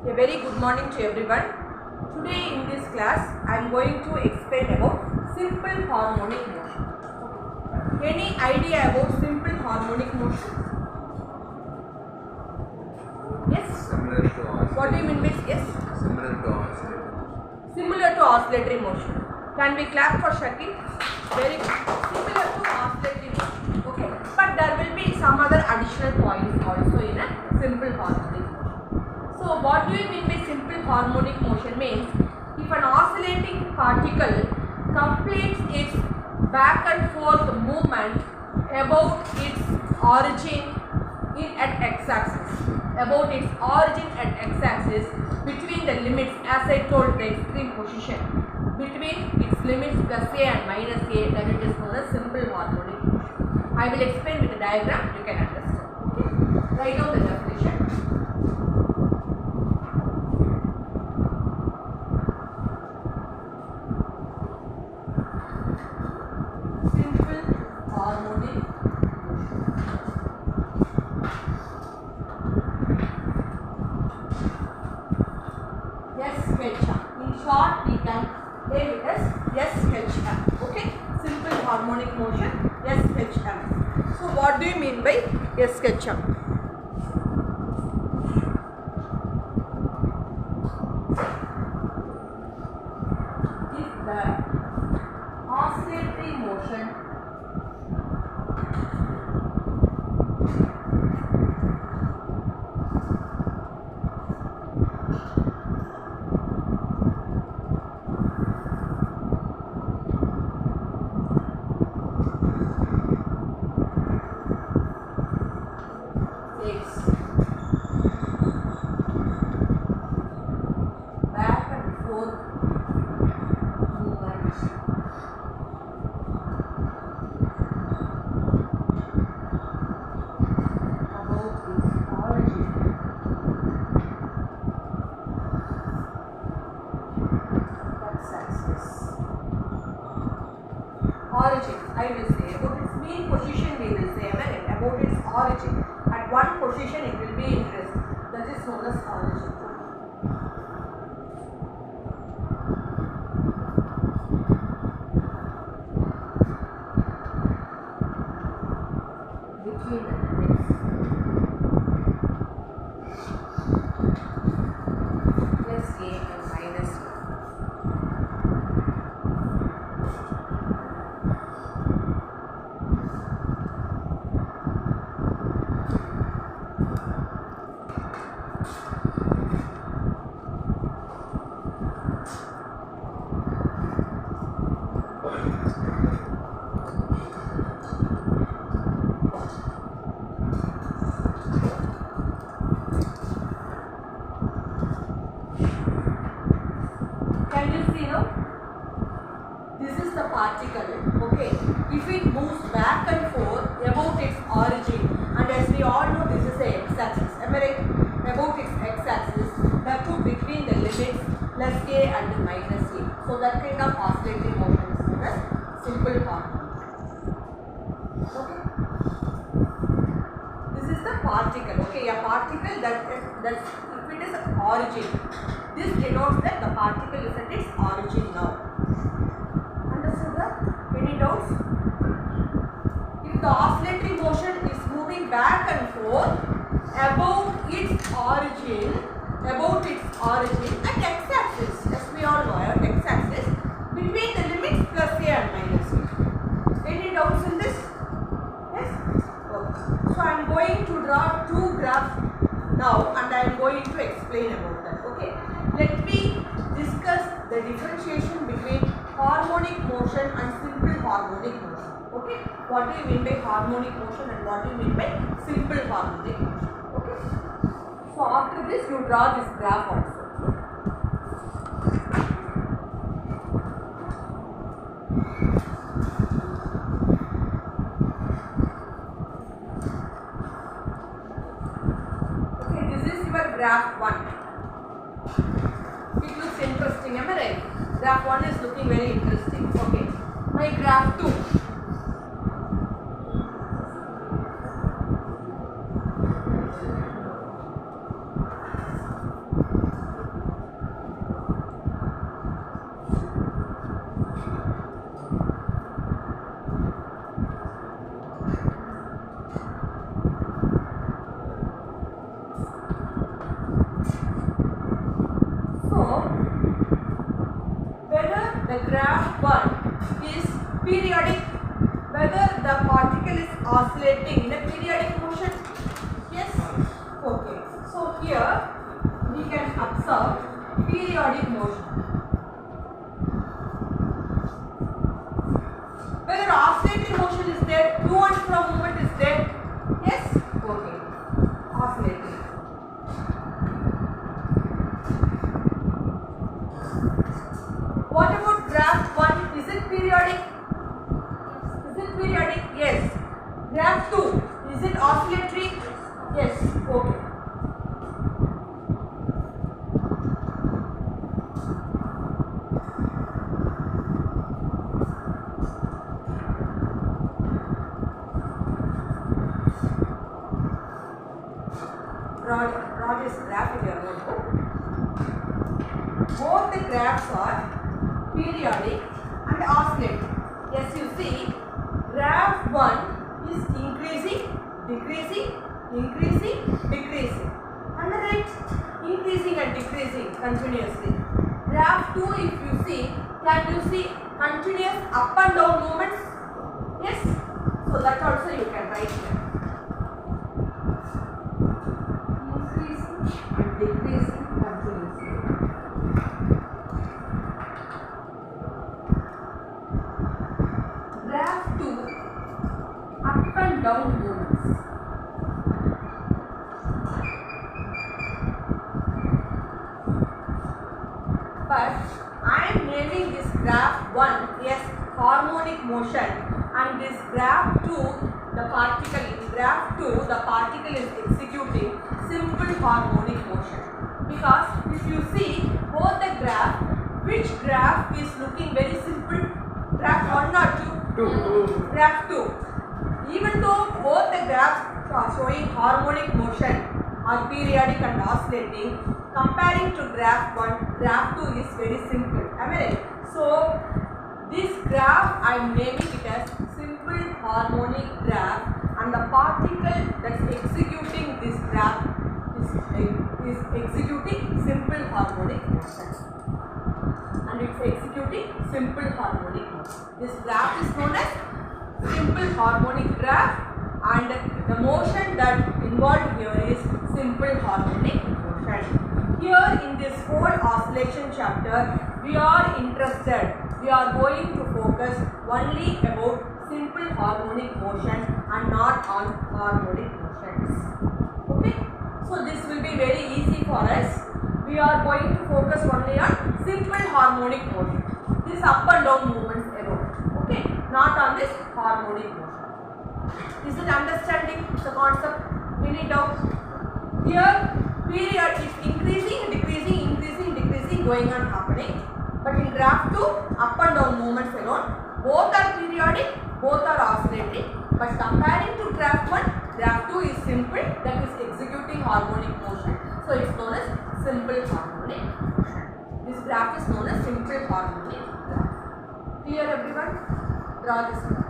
A very good morning to everyone. Today in this class I am going to explain about simple harmonic motion. Any idea about simple harmonic motion? Yes? Similar to oscillatory. What do you mean by yes? Similar to oscillatory. Similar to oscillatory motion. Can we clap for Shakil? Very good. Similar to oscillatory motion. Okay. But there will be some other additional points also in a simple harmonic motion. So what do you mean by simple harmonic motion? Means if an oscillating particle completes its back and forth movement about its origin at x-axis, between the limits, as I told, the extreme position between its limits plus a and minus a, then it is known as simple harmonic motion. I will explain with a diagram, you can understand. Okay? Write down the definition. Simple harmonic motion. In short, we can name it as SHM. Okay? Simple harmonic motion, SHM. So, what do you mean by SHM? If the oscillatory motion back and forth movement about its origin x-axis. Origin, I will say about its mean position. We will say about its origin. At one position, it will be in rest. That is known as origin. Between the limits plus a and minus a. Can you see now? This is the particle, okay? If it moves back and forth about its origin, and as we all know, this is the x-axis, am I right? About its x-axis, that too between the limits plus a and minus a. So that kind of oscillatory motion is known as simple harmonic. Okay? This is the particle, okay? A particle that's if it is origin. This denotes that the particle is at its origin now. Understood that? Any doubts? If the oscillatory motion is moving back and forth about its origin at x-axis, as we all know, at x-axis, between the limits plus a and minus a. Any doubts in this? Yes? Okay. So I am going to draw two graphs now and I am going to explain about that. Okay? Let me discuss the differentiation between harmonic motion and simple harmonic motion. Okay? What do you mean by harmonic motion and what do you mean by simple harmonic motion? Okay? So after this you draw this graph also. Okay, this is your graph 1. It looks interesting, am I right? Graph 1 is looking very interesting. Okay. My graph 2. graph 1 is periodic, whether the particle is oscillating in a periodic motion? Yes? Okay. So here we can observe periodic motion. Whether oscillating motion is there, to and from movement is there? Yes? Okay. Oscillating. What about graph 1? Is it periodic? Is it periodic? Yes. Graph 2, is it oscillatory? Yes. Okay. Draw this graph in your notebook. Both the graphs are periodic and oscillating. Yes, you see, graph 1 is increasing, decreasing, increasing, decreasing. And the right, increasing and decreasing continuously. Graph 2, if you see, can you see continuous up and down movements? Yes? So that also you can write here. Increasing and decreasing continuously. Graph 2, up and down movements. But I am naming this graph 1 as harmonic motion, and this graph 2, the particle in graph 2, the particle is executing simple harmonic motion. Because if you see both the graph, which graph is looking very simple? Graph 1 or 2? Graph 2. Even though both the graphs are showing harmonic motion or periodic and oscillating, comparing to graph 1, graph 2 is very simple. Am I right? So this graph I am naming it as simple harmonic graph, and the particle that's executing this graph is executing simple harmonic motion. And it's executing simple harmonic motion. This graph is known as simple harmonic graph, and the motion that involved here is simple harmonic motion. Here in this whole oscillation chapter, we are going to focus only about simple harmonic motion and not on harmonic motions. Okay? So this will be very easy for us. We are going to focus only on simple harmonic motion. This up and down movements alone. Okay? Not on this harmonic motion. Is it understanding the concept? Any doubt? Here, period is increasing, decreasing, increasing, decreasing, going on happening. But in graph 2, up and down movements alone. Both are periodic, both are oscillating. But comparing to graph 1, graph 2 is simple, that is executing harmonic motion. So it's known as simple harmonic motion. This graph is known as simple harmonic graph. Clear everyone? Draw this graph.